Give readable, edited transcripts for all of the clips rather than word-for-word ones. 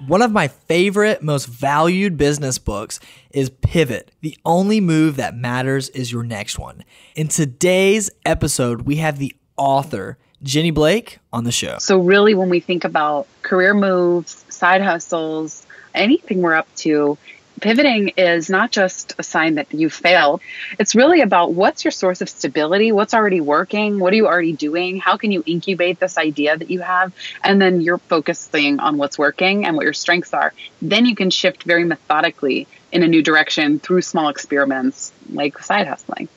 One of my favorite, most valued business books is Pivot. The only move that matters is your next one. In today's episode, we have the author, Jenny Blake, on the show. So really, when we think about career moves, side hustles, anything we're up to, pivoting is not just a sign that you failed. It's really about what's your source of stability, what's already working, what are you already doing, how can you incubate this idea that you have, and then you're focusing on what's working and what your strengths are. Then you can shift very methodically in a new direction through small experiments like side hustling.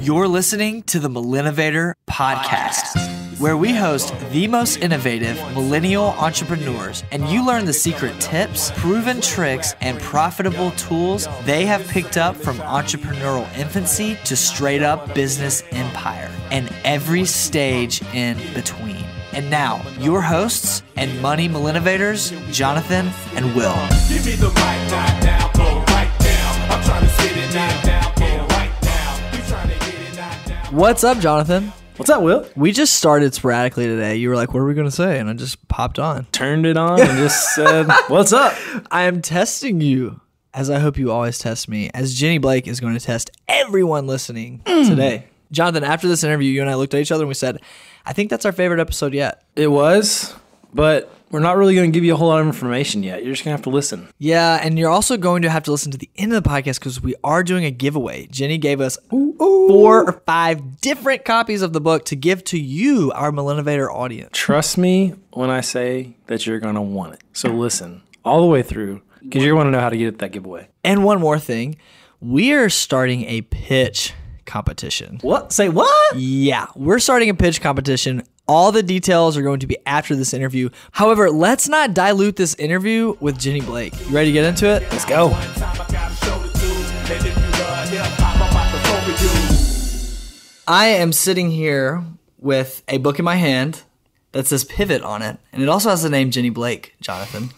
You're listening to the Millennovator Podcast, where we host the most innovative millennial entrepreneurs, and you learn the secret tips, proven tricks, and profitable tools they have picked up from entrepreneurial infancy to straight up business empire, and every stage in between. And now, your hosts and money Millennovators, Jonathan and Will. Give me the mic, not down, go right down. I'm trying to sit it not down, go right down. You trying to get it not down. What's up, Jonathan? What's up, Will? We just started sporadically today. You were like, what are we going to say? And I just popped on. Turned it on and just said, what's up? I am testing you, as I hope you always test me, as Jenny Blake is going to test everyone listening today. Jonathan, after this interview, you and I looked at each other and we said, I think that's our favorite episode yet. It was, but we're not really going to give you a whole lot of information yet. You're just going to have to listen. Yeah, and you're also going to have to listen to the end of the podcast because we are doing a giveaway. Jenny gave us 4 or 5 different copies of the book to give to you, our Millennovator audience. Trust me when I say that you're going to want it. So listen all the way through because you're going to know how to get that giveaway. And one more thing, we are starting a pitch competition. What? Say what? Yeah, we're starting a pitch competition. All the details are going to be after this interview. However, let's not dilute this interview with Jenny Blake. You ready to get into it? Let's go. I am sitting here with a book in my hand that says Pivot on it, and it also has the name Jenny Blake, Jonathan.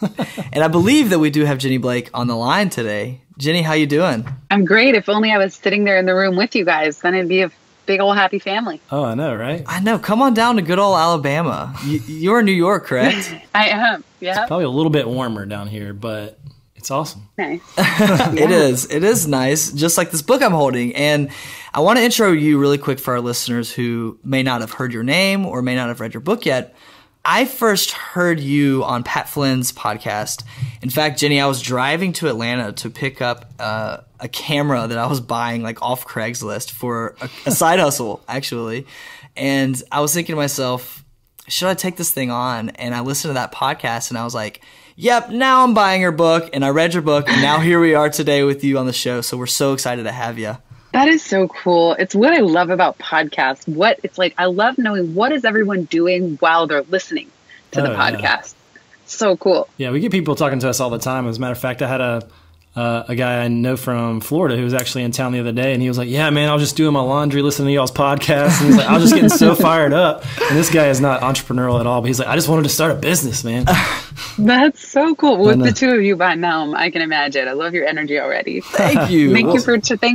And I believe that we do have Jenny Blake on the line today. Jenny, how you doing? I'm great. If only I was sitting there in the room with you guys, then it'd be a big old happy family. Oh, I know, right? I know. Come on down to good old Alabama. You're in New York, correct? I am, yeah. It's probably a little bit warmer down here, but it's awesome. Nice. It is. It is nice, just like this book I'm holding. And I want to intro you really quick for our listeners who may not have heard your name or may not have read your book yet. I first heard you on Pat Flynn's podcast. In fact, Jenny, I was driving to Atlanta to pick up a camera that I was buying like off Craigslist for a side hustle, actually. And I was thinking to myself, should I take this thing on? And I listened to that podcast and I was like, yep, now I'm buying your book. And I read your book. And now here we are today with you on the show. So we're so excited to have you. That is so cool. It's what I love about podcasts. It's like, I love knowing what is everyone doing while they're listening to the podcast. Yeah. So cool. Yeah, we get people talking to us all the time. As a matter of fact, I had a guy I know from Florida who was actually in town the other day, and he was like, yeah, man, I was just doing my laundry, listening to y'all's podcast. And he's like, I was just getting so fired up. And this guy is not entrepreneurial at all, but he's like, I just wanted to start a business, man. That's so cool. With the two of you by now, I can imagine. I love your energy already. Thank you. Thank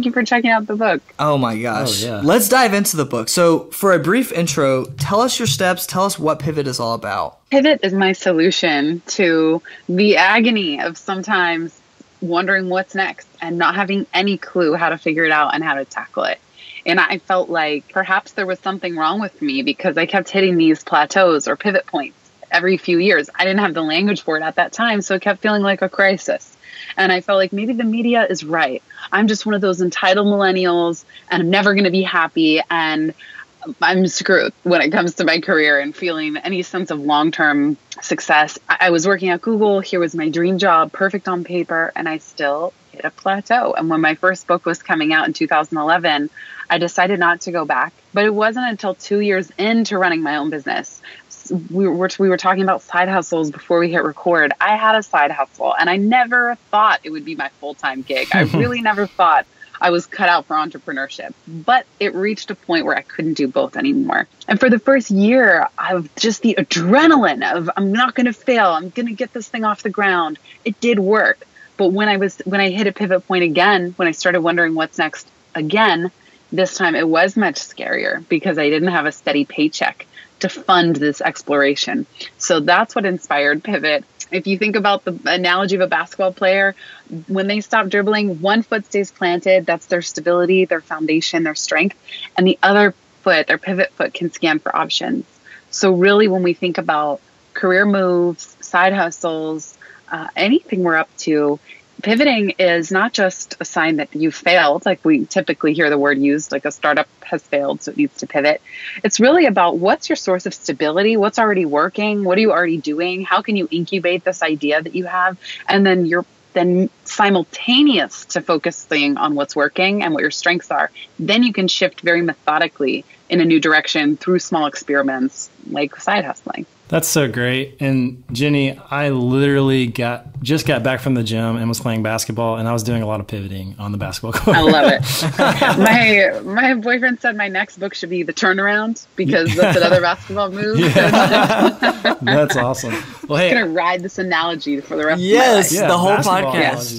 you for checking out the book. Oh my gosh. Oh, yeah. Let's dive into the book. So for a brief intro, tell us your steps. Tell us what Pivot is all about. Pivot is my solution to the agony of sometimes wondering what's next and not having any clue how to figure it out and how to tackle it. And I felt like perhaps there was something wrong with me because I kept hitting these plateaus or pivot points every few years. I didn't have the language for it at that time, so it kept feeling like a crisis. And I felt like maybe the media is right. I'm just one of those entitled millennials and I'm never going to be happy and I'm screwed when it comes to my career and feeling any sense of long-term success. I was working at Google. Here was my dream job, perfect on paper, and I still hit a plateau. And when my first book was coming out in 2011, I decided not to go back. But it wasn't until 2 years into running my own business. We were talking about side hustles before we hit record. I had a side hustle, and I never thought it would be my full-time gig. I really never thought I was cut out for entrepreneurship, but it reached a point where I couldn't do both anymore. And for the first year of just the adrenaline of I'm not going to fail, I'm going to get this thing off the ground, it did work. But when I hit a pivot point again, when I started wondering what's next again, this time it was much scarier because I didn't have a steady paycheck to fund this exploration. So that's what inspired Pivot. If you think about the analogy of a basketball player, when they stop dribbling, one foot stays planted. That's their stability, their foundation, their strength. And the other foot, their pivot foot, can scan for options. So really, when we think about career moves, side hustles, anything we're up to, pivoting is not just a sign that you failed, like we typically hear the word used, like a startup has failed, so it needs to pivot. It's really about what's your source of stability, what's already working, what are you already doing, how can you incubate this idea that you have, and then you're then simultaneous to focusing on what's working and what your strengths are. Then you can shift very methodically in a new direction through small experiments like side hustling. That's so great. And Jenny, I literally just got back from the gym and was playing basketball, and I was doing a lot of pivoting on the basketball court. I love it. My boyfriend said my next book should be The Turnaround, because that's another basketball move. Yeah. That's awesome. Well, hey, I'm going to ride this analogy for the rest of my Yes, life. Yeah, the whole basketball podcast.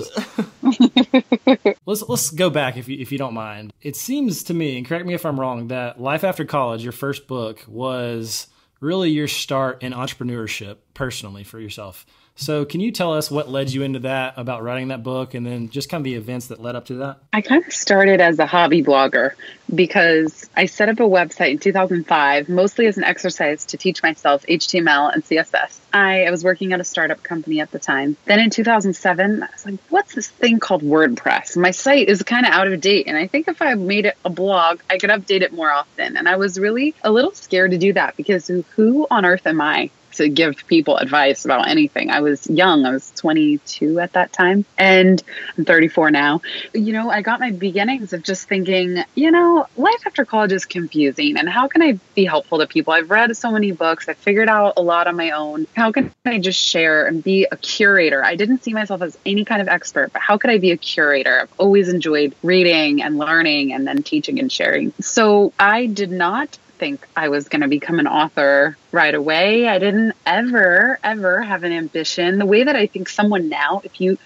let's go back if you don't mind. It seems to me, and correct me if I'm wrong, that Life After College, your first book, was really your start in entrepreneurship personally for yourself. So can you tell us what led you into that, about writing that book, and then just kind of the events that led up to that? I kind of started as a hobby blogger because I set up a website in 2005, mostly as an exercise to teach myself HTML and CSS. I was working at a startup company at the time. Then in 2007, I was like, what's this thing called WordPress? My site is kind of out of date. And I think if I made it a blog, I could update it more often. And I was really a little scared to do that because who on earth am I to give people advice about anything? I was young. I was 22 at that time, and I'm 34 now. I got my beginnings of just thinking, life after college is confusing, and how can I be helpful to people? I've read so many books. I've figured out a lot on my own. How can I just share and be a curator? I didn't see myself as any kind of expert, but how could I be a curator? I've always enjoyed reading and learning and then teaching and sharing. So I did not think I was going to become an author right away. I didn't ever have an ambition. The way that I think someone now, if you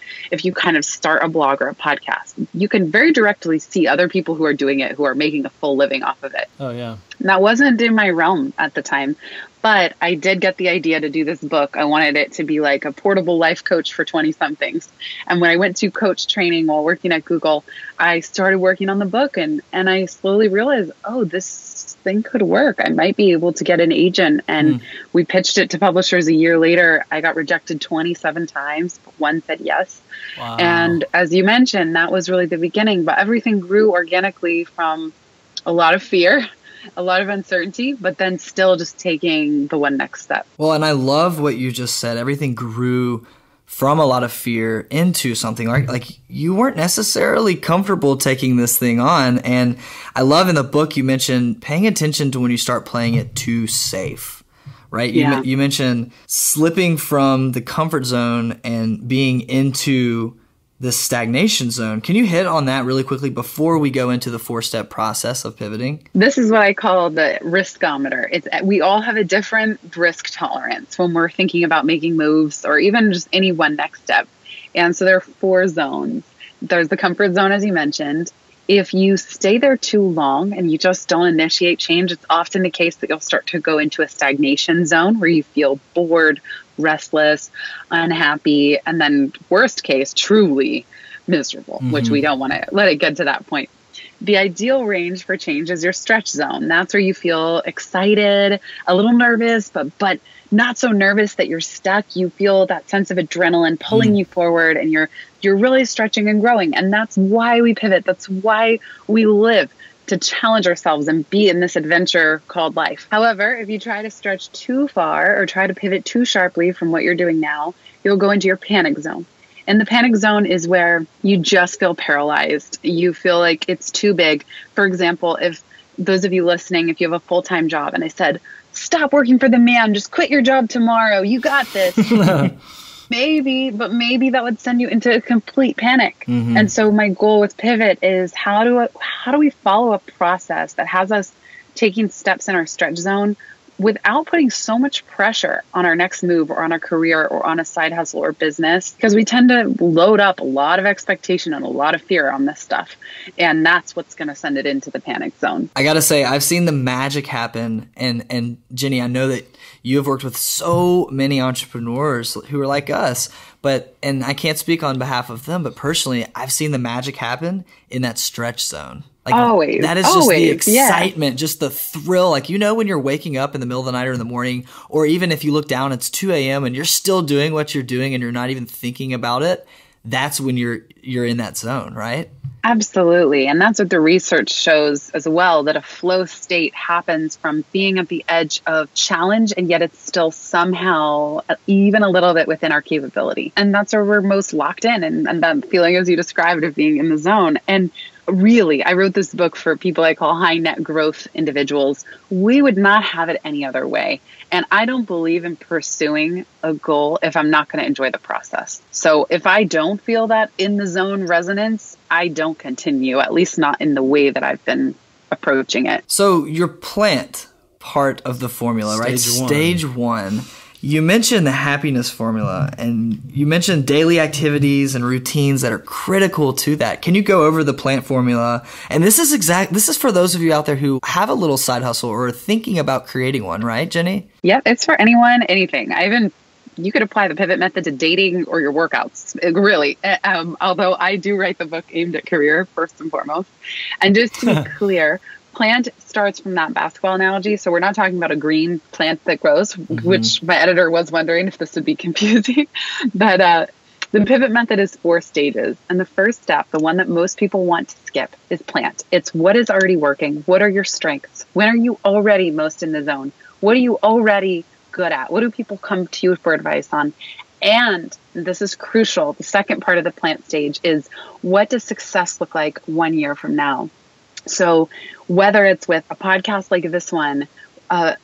kind of start a blog or a podcast, you can very directly see other people who are doing it, who are making a full living off of it. Oh, yeah. And that wasn't in my realm at the time, but I did get the idea to do this book. I wanted it to be like a portable life coach for 20-somethings. And when I went to coach training while working at Google, I started working on the book, and I slowly realized, this thing could work. I might be able to get an agent. And we pitched it to publishers a year later. I got rejected 27 times, but one said yes. Wow. And as you mentioned, that was really the beginning, but everything grew organically from a lot of fear, a lot of uncertainty, but then still just taking the one next step. Well, and I love what you just said. Everything grew from a lot of fear into something like you weren't necessarily comfortable taking this thing on. And I love in the book you mentioned paying attention to when you start playing it too safe, right? Yeah. You mentioned slipping from the comfort zone and being into this stagnation zone. Can you hit on that really quickly before we go into the 4-step process of pivoting? This is what I call the Risk Domitor. We all have a different risk tolerance when we're thinking about making moves or even just any one next step. And so there are 4 zones. There's the comfort zone, as you mentioned. If you stay there too long and you just don't initiate change, it's often the case that you'll start to go into a stagnation zone where you feel bored, restless, unhappy, and then worst case, truly miserable, which we don't want to let it get to that point. The ideal range for change is your stretch zone. That's where you feel excited, a little nervous, but not so nervous that you're stuck. You feel that sense of adrenaline pulling you forward, and you're really stretching and growing. And that's why we pivot. That's why we live, to challenge ourselves and be in this adventure called life. However, if you try to stretch too far or try to pivot too sharply from what you're doing now, you'll go into your panic zone. And the panic zone is where you just feel paralyzed. You feel like it's too big. For example, if those of you listening, if you have a full-time job and I said, stop working for the man, just quit your job tomorrow, you got this. Maybe that would send you into a complete panic. And so my goal with Pivot is how do we follow a process that has us taking steps in our stretch zone without putting so much pressure on our next move or on our career or on a side hustle or business, because we tend to load up a lot of expectation and a lot of fear on this stuff. And that's what's going to send it into the panic zone. I got to say, I've seen the magic happen. And Jenny, I know that you have worked with so many entrepreneurs who are like us, and I can't speak on behalf of them, but personally, I've seen the magic happen in that stretch zone. Like, always. That is just the excitement, just the thrill. Like, when you're waking up in the middle of the night or in the morning, or even if you look down, it's 2 a.m. and you're still doing what you're doing and you're not even thinking about it. That's when you're in that zone, right? Absolutely. And that's what the research shows as well, that a flow state happens from being at the edge of challenge, and yet it's still somehow even a little bit within our capability. And that's where we're most locked in, and that feeling, as you described, of being in the zone. And really, I wrote this book for people I call high net growth individuals. We would not have it any other way. And I don't believe in pursuing a goal if I'm not going to enjoy the process. So if I don't feel that in the zone resonance, I don't continue, at least not in the way that I've been approaching it. So your plant part of the formula, right? Stage one. You mentioned the happiness formula, and you mentioned daily activities and routines that are critical to that. Can you go over the plant formula? And this is for those of you out there who have a little side hustle or are thinking about creating one, right, Jenny? Yeah, it's for anyone, anything. You could apply the pivot method to dating or your workouts, really. Although I do write the book aimed at career first and foremost. And just to be clear, plant starts from that basketball analogy. So we're not talking about a green plant that grows, which my editor was wondering if this would be confusing. But the pivot method is 4 stages. And the first step, the one that most people want to skip, is plant. It's what is already working. What are your strengths? When are you already most in the zone? What are you already good at? What do people come to you for advice on? And this is crucial. The second part of the plant stage is, what does success look like 1 year from now? So whether it's with a podcast like this one, a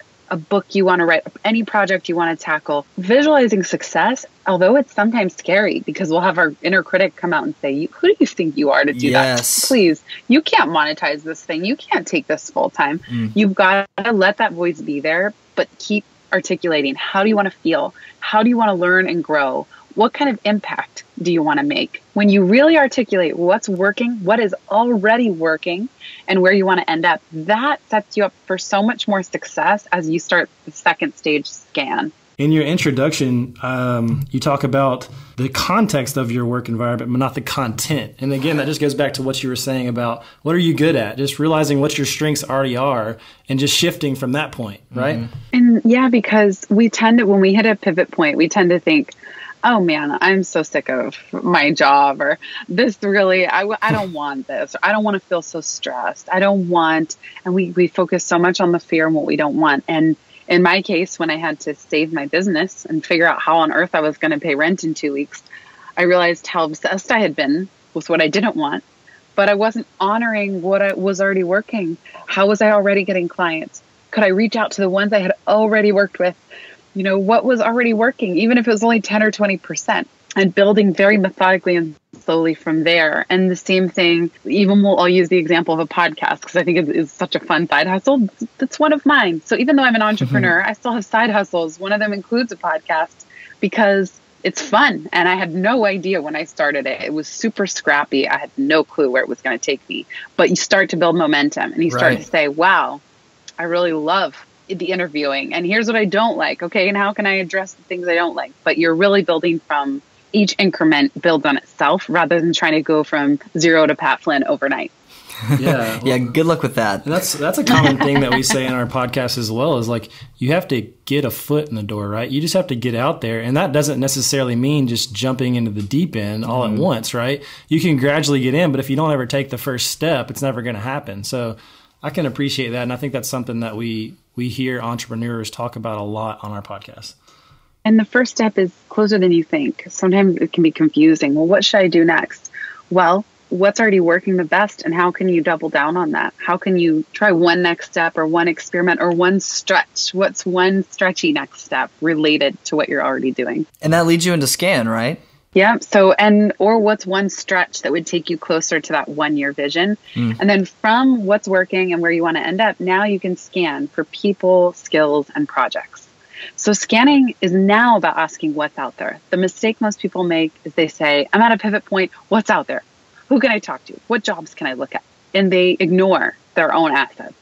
book you want to write, any project you want to tackle, visualizing success, although it's sometimes scary because we'll have our inner critic come out and say, who do you think you are to do that? Please, you can't monetize this thing. You can't take this full time. You've got to let that voice be there, but keep articulating. How do you want to feel? How do you want to learn and grow? What kind of impact do you want to make? When you really articulate what's working, what is already working, and where you want to end up, that sets you up for so much more success as you start the second stage scan. In your introduction, you talk about the context of your work environment, but not the content. And again, that just goes back to what you were saying about what are you good at? Just realizing what your strengths already are and just shifting from that point, right? And yeah, because we tend to, when we hit a pivot point, we tend to think, oh man, I'm so sick of my job, or this really, I don't want this, or I don't want to feel so stressed. I don't want, and we focus so much on the fear and what we don't want. And in my case, when I had to save my business and figure out how on earth I was going to pay rent in 2 weeks, I realized how obsessed I had been with what I didn't want, but I wasn't honoring what was already working. How was I already getting clients? Could I reach out to the ones I had already worked with? What was already working, even if it was only 10 or 20%, and building very methodically and slowly from there. And the same thing, I'll use the example of a podcast because I think it is such a fun side hustle. That's one of mine. So even though I'm an entrepreneur, I still have side hustles. One of them includes a podcast because it's fun. And I had no idea when I started it. It was super scrappy. I had no clue where it was going to take me. But you start to build momentum and you start to say, wow, I really love the interviewing, and here's what I don't like. Okay, and how can I address the things I don't like? But you're really building from each increment builds on itself rather than trying to go from 0 to Pat Flynn overnight. Yeah. Yeah. Good luck with that. And that's a common thing that we say in our podcast as well, is like, you have to get a foot in the door, right? You just have to get out there. And that doesn't necessarily mean just jumping into the deep end all at once, right? You can gradually get in, but if you don't ever take the first step, it's never going to happen. So I can appreciate that. And I think that's something that we hear entrepreneurs talk about a lot on our podcast. And the first step is closer than you think. Sometimes it can be confusing. Well, what should I do next? Well, what's already working the best, and how can you double down on that? How can you try one next step or one experiment or one stretch? What's one stretchy next step related to what you're already doing? And that leads you into scan, right? Yeah. Or what's one stretch that would take you closer to that 1-year vision? And then from what's working and where you want to end up, now you can scan for people, skills, and projects. So scanning is now about asking what's out there. The mistake most people make is they say, I'm at a pivot point. What's out there? Who can I talk to? What jobs can I look at? And they ignore their own assets.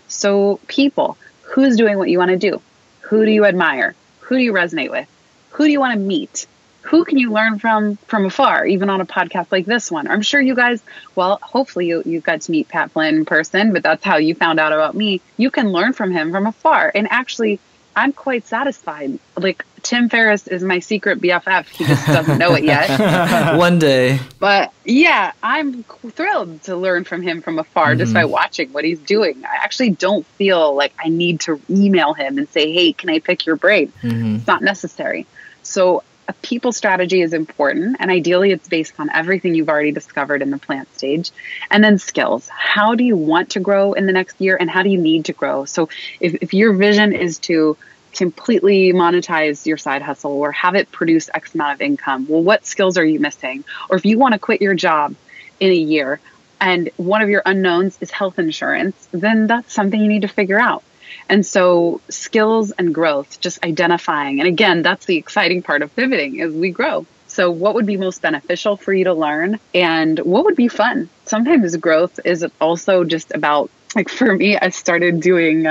So people, who's doing what you want to do? Who do you admire? Who do you resonate with? Who do you want to meet? Who can you learn from afar, even on a podcast like this one? I'm sure you guys, well, hopefully you got to meet Pat Flynn in person, but that's how you found out about me. You can learn from him from afar. And actually, I'm quite satisfied. Like, Tim Ferriss is my secret BFF. He just doesn't know it yet. One day. But yeah, I'm thrilled to learn from him from afar just by watching what he's doing. I actually don't feel like I need to email him and say, hey, can I pick your brain? It's not necessary. So a people strategy is important, and ideally it's based on everything you've already discovered in the plant stage. And then skills. How do you want to grow in the next year, and how do you need to grow? So if your vision is to completely monetize your side hustle or have it produce X amount of income, well, what skills are you missing? Or if you want to quit your job in a year and one of your unknowns is health insurance, then that's something you need to figure out. And so skills and growth, just identifying. And again, that's the exciting part of pivoting, is we grow. So what would be most beneficial for you to learn, and what would be fun? Sometimes growth is also just about, like, for me, I started doing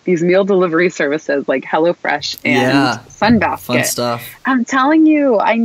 these meal delivery services like HelloFresh and Sunbasket. Fun stuff. I'm telling you, I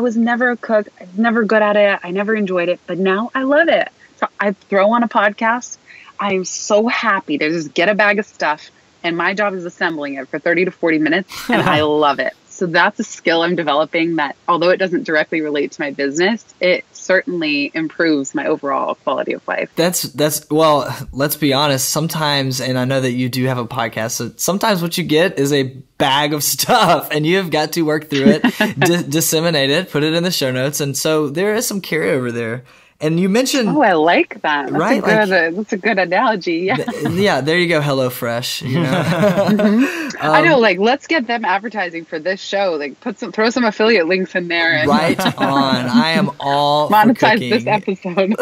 was never a cook. I was never good at it. I never enjoyed it, but now I love it. So I throw on a podcast. I'm so happy to just get a bag of stuff, and my job is assembling it for 30 to 40 minutes, and I love it. So that's a skill I'm developing that, although it doesn't directly relate to my business, it certainly improves my overall quality of life. That's well, let's be honest, sometimes, and I know that you do have a podcast, so sometimes what you get is a bag of stuff, and you have got to work through it, disseminate it, put it in the show notes, and so there is some carryover there. And you mentioned... Oh, I like that. Right? That's a good analogy. Yeah. Yeah, there you go, HelloFresh. You know? I know, like, let's get them advertising for this show. Like, throw some affiliate links in there. And right on. I am all monetize this episode.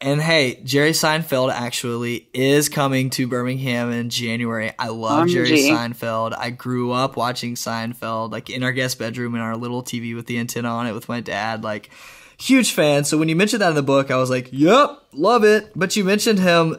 And hey, Jerry Seinfeld actually is coming to Birmingham in January. I love Jerry Seinfeld. I grew up watching Seinfeld, like, in our guest bedroom in our little TV with the antenna on it with my dad, like... Huge fan. So when you mentioned that in the book, I was like, yep, love it. But you mentioned him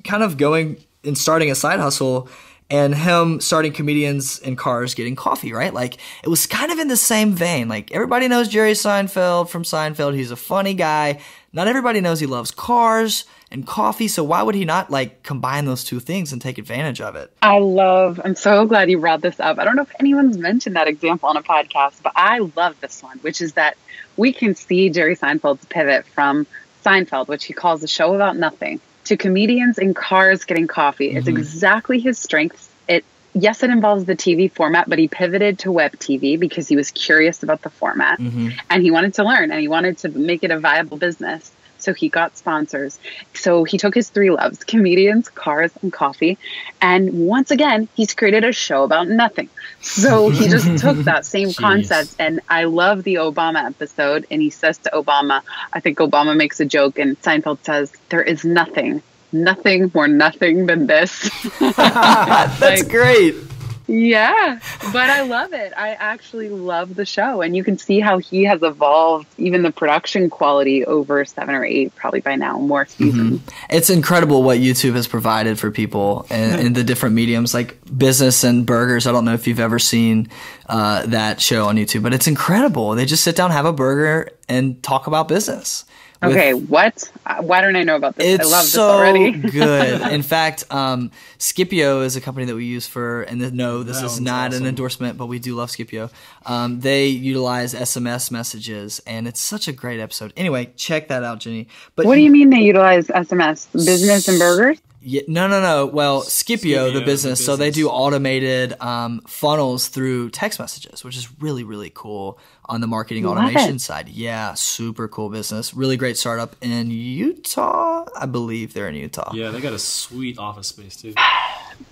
kind of going and starting a side hustle, and him starting Comedians in Cars Getting Coffee, right? Like, it was kind of in the same vein. Like, everybody knows Jerry Seinfeld from Seinfeld. He's a funny guy. Not everybody knows he loves cars and coffee. So why would he not, like, combine those two things and take advantage of it? I'm so glad you brought this up. I don't know if anyone's mentioned that example on a podcast, but I love this one, which is that we can see Jerry Seinfeld's pivot from Seinfeld, which he calls a show about nothing, to Comedians in Cars Getting Coffee. It's exactly his strengths. Yes, it involves the TV format, but he pivoted to web TV because he was curious about the format, and he wanted to learn, and he wanted to make it a viable business. So he got sponsors. So he took his three loves, comedians, cars, and coffee. And once again, he's created a show about nothing. So he just took that same concept. And I love the Obama episode. And he says to Obama, I think Obama makes a joke, and Seinfeld says, there is nothing more nothing than this. That's great. Yeah, but I love it. I actually love the show. And you can see how he has evolved, even the production quality over 7 or 8, probably by now, more seasons. It's incredible what YouTube has provided for people in the different mediums, like business and burgers. I don't know if you've ever seen that show on YouTube, but it's incredible. They just sit down, have a burger, and talk about business. Okay, what? Why don't I know about this? I love this already. It's so good. In fact, Skippy is a company that we use for, and this is not an endorsement, but we do love Skippy. They utilize SMS messages, and it's such a great episode. Anyway, check that out, Jenny. But what do you mean they utilize SMS? Business and burgers? Yeah, no. Well, Skippy, the business, so they do automated funnels through text messages, which is really, really cool on the marketing automation side. Yeah, super cool business. Really great startup in Utah. I believe they're in Utah. Yeah, they got a sweet office space too.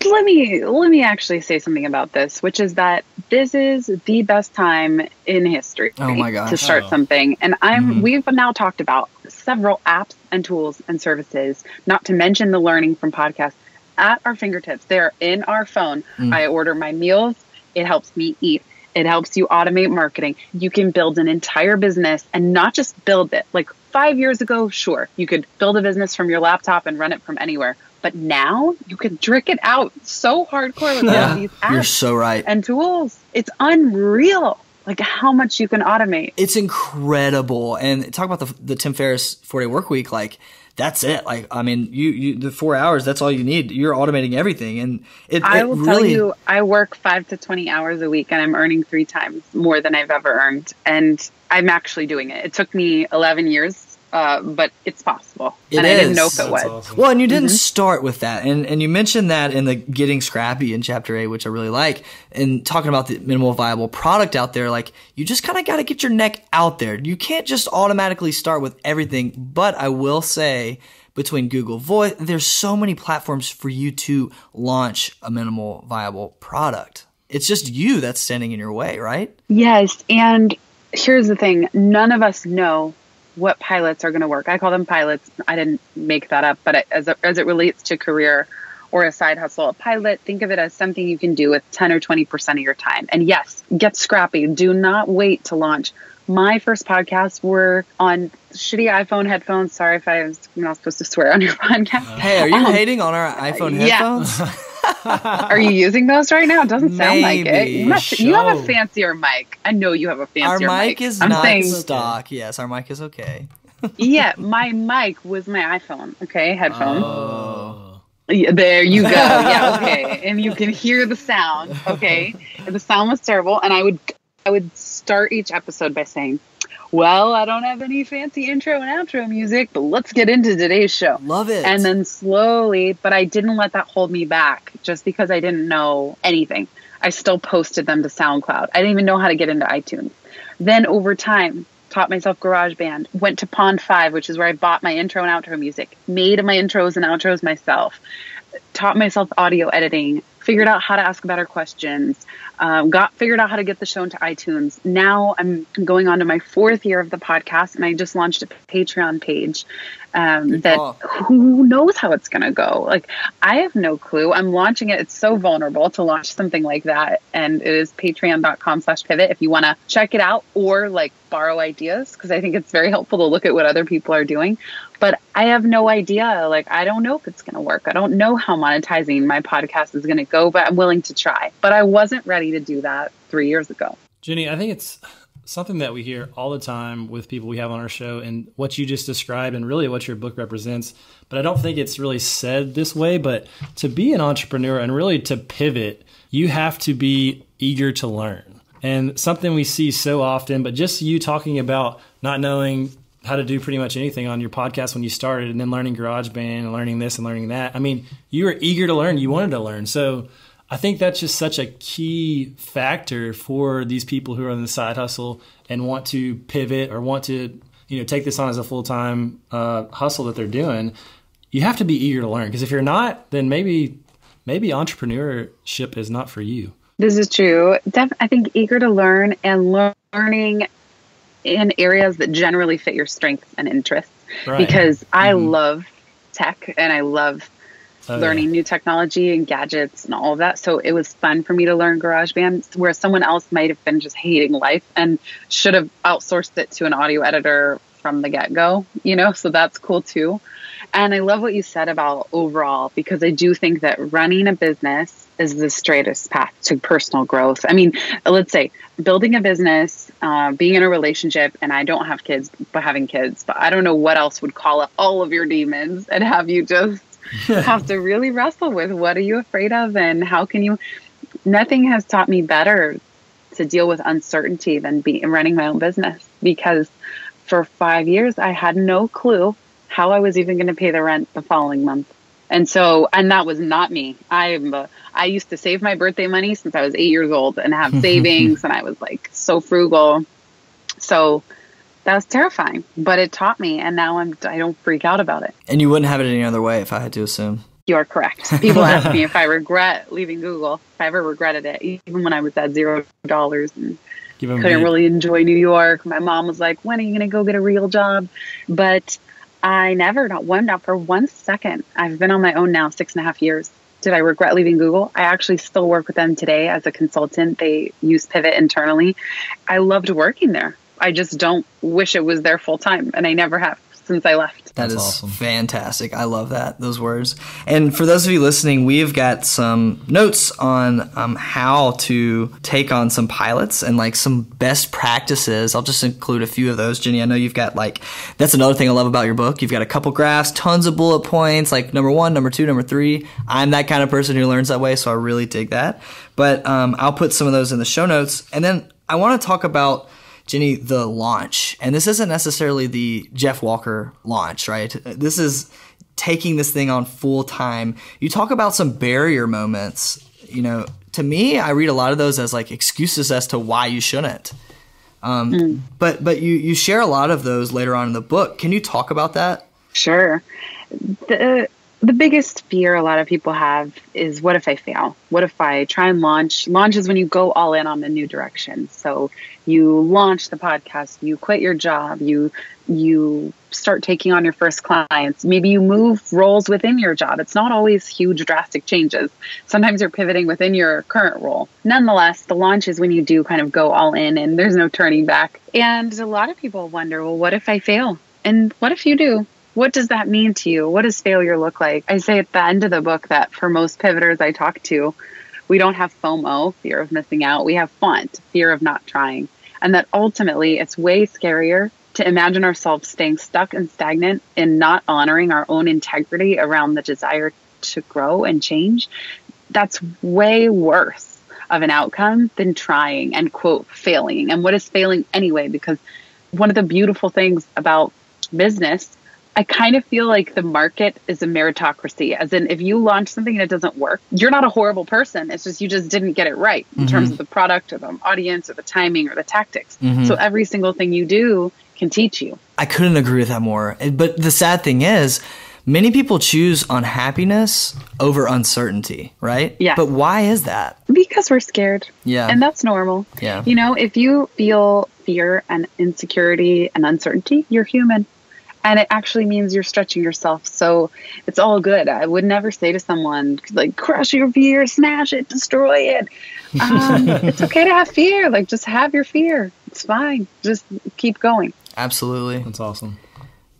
let me actually say something about this, which is that this is the best time in history to start something. And we've now talked about several apps and tools and services, not to mention the learning from podcasts at our fingertips. They're in our phone. I order my meals. It helps me eat. It helps you automate marketing. You can build an entire business and not just build it. Like 5 years ago, sure, you could build a business from your laptop and run it from anywhere. But now you can trick it out so hardcore with all these apps. You're so right. And tools. It's unreal, like how much you can automate. It's incredible. And talk about the Tim Ferriss 4-day work week. Like, that's it. Like, I mean, you the 4 hours, that's all you need. You're automating everything. And I will tell you, I work 5 to 20 hours a week and I'm earning 3 times more than I've ever earned. And I'm actually doing it. It took me 11 years. But it's possible. I didn't know if it was. Awesome. Well, and you didn't start with that. And you mentioned that in the Getting Scrappy in Chapter 8, which I really like, and talking about the minimal viable product out there, like, you just kind of got to get your neck out there. You can't just automatically start with everything. But I will say, between Google Voice, there's so many platforms for you to launch a minimal viable product. It's just you that's standing in your way, right? Yes. And here's the thing. None of us know what pilots are going to work. I call them pilots. I didn't make that up, but as it relates to career or a side hustle, a pilot, think of it as something you can do with 10 or 20% of your time. And yes, get scrappy. Do not wait to launch. My first podcasts were on shitty iPhone headphones. Sorry if I'm not supposed to swear on your podcast. Hey, are you hating on our iPhone headphones? Are you using those right now? It doesn't sound like it. You have a Show. fancier mic. I know you have a fancier mic. Our mic is not stock. Yes, our mic is okay. Yeah, my mic was my iPhone. Okay, headphones. Oh. Yeah, there you go. Yeah, okay. And you can hear the sound. Okay, and the sound was terrible. And I would start each episode by saying, well, I don't have any fancy intro and outro music, but let's get into today's show. Love it. And then slowly, but I didn't let that hold me back just because I didn't know anything. I still posted them to SoundCloud. I didn't even know how to get into iTunes. Then over time, taught myself GarageBand, went to Pond 5, which is where I bought my intro and outro music, made my intros and outros myself, taught myself audio editing, figured out how to ask better questions, figured out how to get the show into iTunes. Now I'm going on to my 4th year of the podcast, and I just launched a Patreon page who knows how it's going to go. Like, I have no clue. I'm launching it. It's so vulnerable to launch something like that. And it is patreon.com/pivot if you want to check it out or like borrow ideas, because I think it's very helpful to look at what other people are doing. But I have no idea. Like, I don't know if it's going to work. I don't know how monetizing my podcast is going to go, but I'm willing to try. But I wasn't ready to do that 3 years ago. Jenny, I think it's something that we hear all the time with people we have on our show, and what you just described and really what your book represents. But I don't think it's really said this way, but to be an entrepreneur and really to pivot, you have to be eager to learn. And something we see so often, but just you talking about not knowing how to do pretty much anything on your podcast when you started, and then learning GarageBand and learning this and learning that. I mean, you were eager to learn. You wanted to learn. So I think that's just such a key factor for these people who are in the side hustle and want to pivot or want to, take this on as a full-time hustle that they're doing. You have to be eager to learn, because if you're not, then maybe entrepreneurship is not for you. This is true. I think eager to learn and learning in areas that generally fit your strengths and interests. Right. Because I love tech and I love learning new technology and gadgets and all of that. So it was fun for me to learn GarageBand, where someone else might have been just hating life and should have outsourced it to an audio editor from the get-go, so that's cool too. And I love what you said about overall, because I do think that running a business is the straightest path to personal growth. I mean, let's say building a business, being in a relationship, and I don't have kids, but having kids, but I don't know what else would call up all of your demons and have you just have to really wrestle with what are you afraid of and how can you. Nothing has taught me better to deal with uncertainty than running my own business, because for 5 years I had no clue how I was even going to pay the rent the following month. And that was not me. I used to save my birthday money since I was 8 years old and have savings and I was like so frugal. So that was terrifying, but it taught me, and now I don't freak out about it. And you wouldn't have it any other way, if I had to assume. You are correct. People ask me if I regret leaving Google, if I ever regretted it, even when I was at $0 and couldn't really enjoy New York. My mom was like, when are you going to go get a real job? But I never, not for 1 second. I've been on my own now 6.5 years. Did I regret leaving Google? I actually still work with them today as a consultant. They use Pivot internally. I loved working there. I just don't wish it was there full time, and I never have since I left. That's awesome. Fantastic. I love those words. And for those of you listening, we've got some notes on how to take on some pilots and like some best practices. I'll just include a few of those. Jenny, I know you've got that's another thing I love about your book. You've got a couple graphs, tons of bullet points, like number 1, number 2, number 3. I'm that kind of person who learns that way, so I really dig that. But I'll put some of those in the show notes. And then I want to talk about, Jenny, the launch. And this isn't necessarily the Jeff Walker launch, right? This is taking this thing on full time. You talk about some barrier moments. To me, I read a lot of those as like excuses as to why you shouldn't. But you share a lot of those later on in the book. Can you talk about that? Sure. The biggest fear a lot of people have is, what if I fail? What if I try and launch? Launch is when you go all in on the new direction. So you launch the podcast, you quit your job, you start taking on your first clients. Maybe you move roles within your job. It's not always huge, drastic changes. Sometimes you're pivoting within your current role. Nonetheless, the launch is when you do kind of go all in and there's no turning back. And a lot of people wonder, well, what if I fail? And what if you do? What does that mean to you? What does failure look like? I say at the end of the book that for most pivoters I talk to, we don't have FOMO, fear of missing out. We have FONT, fear of not trying. And that ultimately it's way scarier to imagine ourselves staying stuck and stagnant and not honoring our own integrity around the desire to grow and change. That's way worse of an outcome than trying and, quote, failing. And what is failing anyway? Because one of the beautiful things about business, I kind of feel like the market is a meritocracy, as in if you launch something and it doesn't work, you're not a horrible person. It's just you just didn't get it right in terms of the product or the audience or the timing or the tactics. So every single thing you do can teach you. I couldn't agree with that more. But the sad thing is, many people choose unhappiness over uncertainty, right? Yeah. But why is that? Because we're scared. Yeah. And that's normal. Yeah. If you feel fear and insecurity and uncertainty, you're human. And it actually means you're stretching yourself. So it's all good. I would never say to someone, like, crush your fear, smash it, destroy it. It's okay to have fear. Like, just have your fear. It's fine. Just keep going. Absolutely. That's awesome.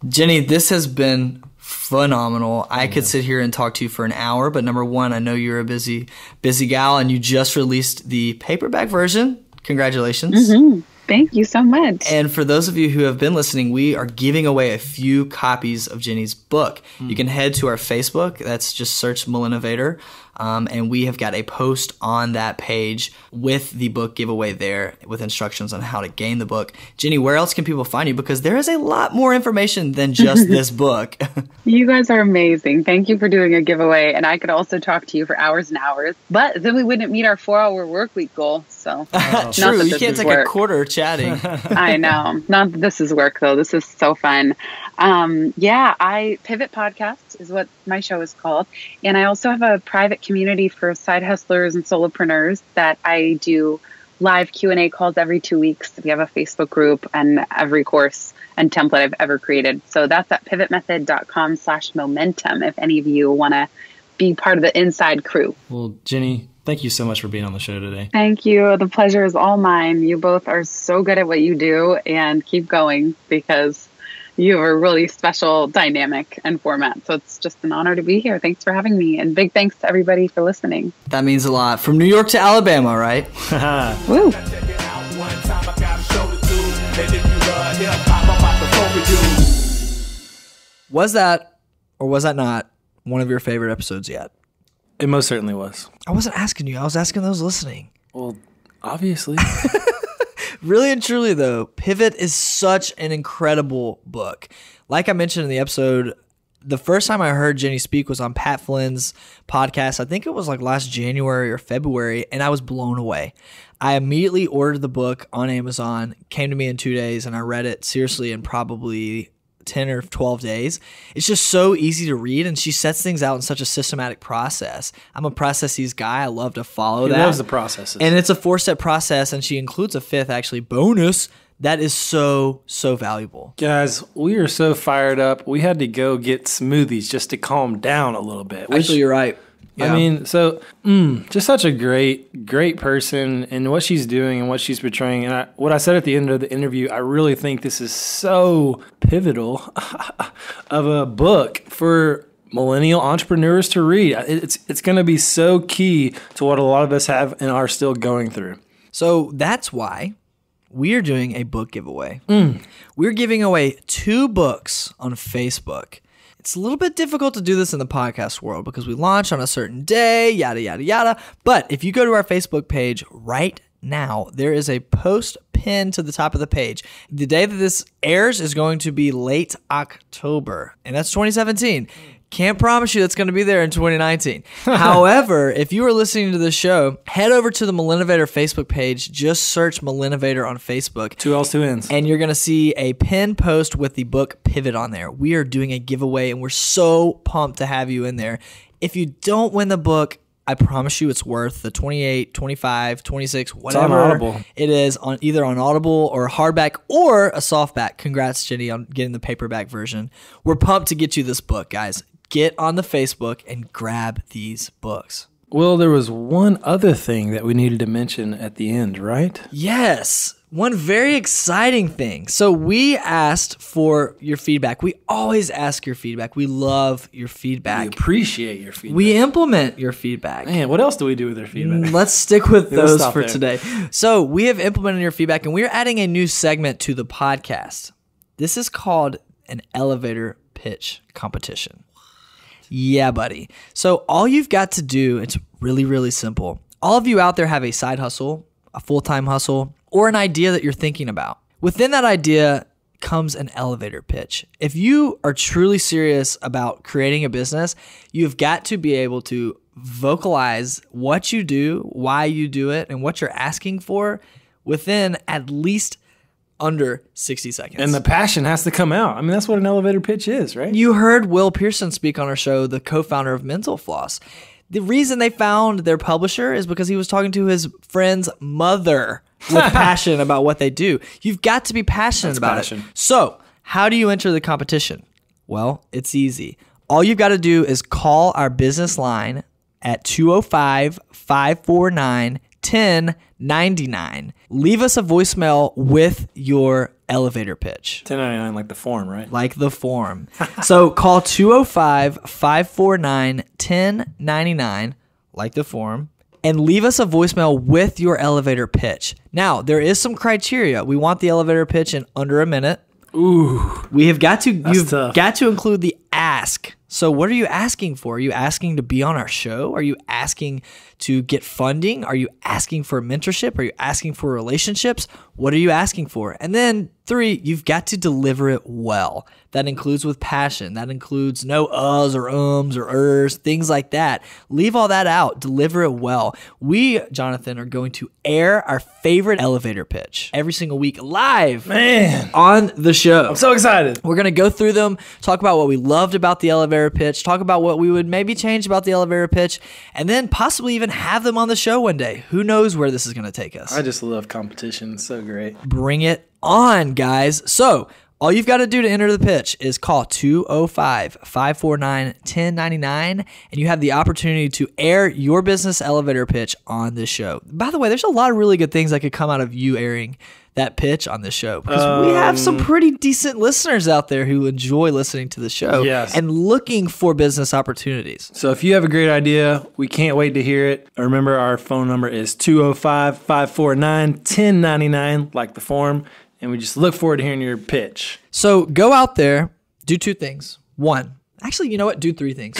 Jenny, this has been phenomenal. I could sit here and talk to you for an hour, but number one, I know you're a busy gal, and you just released the paperback version. Congratulations. Thank you so much. And for those of you who have been listening, we are giving away a few copies of Jenny's book. You can head to our Facebook. That's just search Millennovator. And we have got a post on that page with the book giveaway there with instructions on how to gain the book. Jenny, where else can people find you? Because there is a lot more information than just this book. You guys are amazing. Thank you for doing a giveaway. And I could also talk to you for hours and hours, but then we wouldn't meet our 4-hour work week goal. So true. You can't take a quarter chatting. I know. Not that this is work though. This is so fun. Pivot Podcast is what my show is called. And I also have a private community for side hustlers and solopreneurs that I do live Q&A calls every 2 weeks. We have a Facebook group and every course and template I've ever created. So that's at pivotmethod.com/momentum if any of you want to be part of the inside crew. Well, Jenny, thank you so much for being on the show today. Thank you. The pleasure is all mine. You both are so good at what you do, and keep going because you have a really special dynamic and format. So it's just an honor to be here. Thanks for having me. And big thanks to everybody for listening. That means a lot. From New York to Alabama, right? Woo. Was that, or was that not, one of your favorite episodes yet? It most certainly was. I wasn't asking you. I was asking those listening. Well, obviously. Really and truly, though, Pivot is such an incredible book. Like I mentioned in the episode, the first time I heard Jenny speak was on Pat Flynn's podcast. I think it was like last January or February, and I was blown away. I immediately ordered the book on Amazon, came to me in 2 days, and I read it seriously in probably 10 or 12 days. It's just so easy to read, and she sets things out in such a systematic process. I'm a processes guy. I love to follow that. He loves the processes. And it's a 4-step process, and she includes a 5th actually bonus that is so valuable. Guys, we are so fired up. We had to go get smoothies just to calm down a little bit. Actually, you're right. Yeah. I mean, so just such a great person, and what she's doing and what she's portraying. And what I said at the end of the interview, I really think this is so pivotal of a book for millennial entrepreneurs to read. It's going to be so key to what a lot of us have and are still going through. So that's why we are doing a book giveaway. We're giving away 2 books on Facebook. It's a little bit difficult to do this in the podcast world because we launch on a certain day, yada, yada, yada. But if you go to our Facebook page right now, there is a post pinned to the top of the page. The day that this airs is going to be late October, and that's 2017. Can't promise you that's going to be there in 2019. However, if you are listening to this show, head over to the Millennovator Facebook page. Just search Millennovator on Facebook. 2 L's, 2 N's. And you're going to see a pinned post with the book Pivot on there. We are doing a giveaway, and we're so pumped to have you in there. If you don't win the book, I promise you it's worth the 28, 25, 26, whatever it is, on either on Audible or hardback or a softback. Congrats, Jenny, on getting the paperback version. We're pumped to get you this book, guys. Get on the Facebook and grab these books. Well, there was one other thing that we needed to mention at the end, right? Yes. One very exciting thing. So we asked for your feedback. We always ask your feedback. We love your feedback. We appreciate your feedback. We implement your feedback. Man, what else do we do with your feedback? Let's stick with those for there. today. So we have implemented your feedback, and we're adding a new segment to the podcast. This is called an elevator pitch competition. Yeah, buddy. So all you've got to do, it's really, really simple. All of you out there have a side hustle, a full-time hustle, or an idea that you're thinking about. Within that idea comes an elevator pitch. If you are truly serious about creating a business, you've got to be able to vocalize what you do, why you do it, and what you're asking for within at least under 60 seconds. And the passion has to come out. I mean, that's what an elevator pitch is, right? You heard Will Pearson speak on our show, the co-founder of Mental Floss. The reason they found their publisher is because he was talking to his friend's mother with passion about what they do. You've got to be passionate about it. So, how do you enter the competition? Well, it's easy. All you've got to do is call our business line at 205-549-1099. Leave us a voicemail with your elevator pitch. 1099, like the form, right? Like the form. So call 205-549-1099, like the form, and leave us a voicemail with your elevator pitch. Now, there is some criteria. We want the elevator pitch in under a minute. Ooh. You've got to include the ask. So what are you asking for? Are you asking to be on our show? Are you asking to get funding? Are you asking for mentorship? Are you asking for relationships? What are you asking for? And then 3, you've got to deliver it well. That includes with passion. That includes no uhs or ums or ers, things like that. Leave all that out. Deliver it well. We, Jonathan, are going to air our favorite elevator pitch every single week live on the show. I'm so excited. We're going to go through them, talk about what we loved about the elevator pitch, talk about what we would maybe change about the elevator pitch, and then possibly even have them on the show one day. Who knows where this is going to take us? I just love competition. It's so great. Bring it on, guys. So all you've got to do to enter the pitch is call 205-549-1099, and you have the opportunity to air your business elevator pitch on this show. By the way, there's a lot of really good things that could come out of you airing that pitch on this show, because we have some pretty decent listeners out there who enjoy listening to the show and looking for business opportunities. So if you have a great idea, we can't wait to hear it. Remember, our phone number is 205-549-1099, like the form, and we just look forward to hearing your pitch. So go out there, do 2 things. 1, actually, you know what? Do 3 things.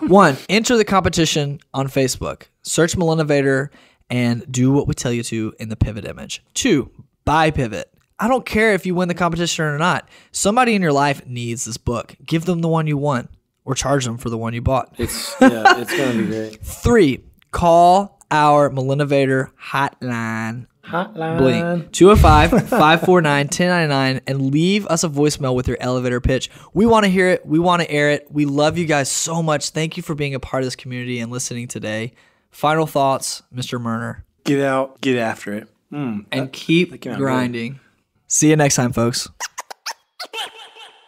1, enter the competition on Facebook. Search Millennovator and do what we tell you to in the pivot image. 2, buy Pivot. I don't care if you win the competition or not. Somebody in your life needs this book. Give them the one you want, or charge them for the one you bought. It's going to be great. 3, call our Millennovator hotline Hotline. 205-549-1099 and leave us a voicemail with your elevator pitch. We want to hear it. We want to air it. We love you guys so much. Thank you for being a part of this community and listening today. Final thoughts, Mr. Murner. Get out, get after it. And keep grinding. See you next time, folks.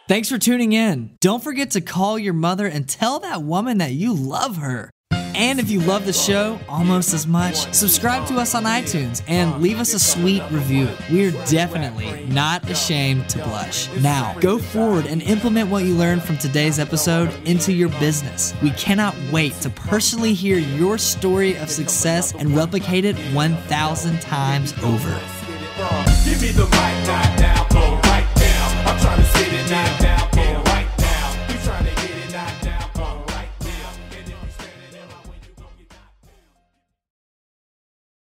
Thanks for tuning in. Don't forget to call your mother and tell that woman that you love her. And if you love the show almost as much, subscribe to us on iTunes and leave us a sweet review. We're definitely not ashamed to blush. Now, go forward and implement what you learned from today's episode into your business. We cannot wait to personally hear your story of success and replicate it 1,000 times over. Give me the mic,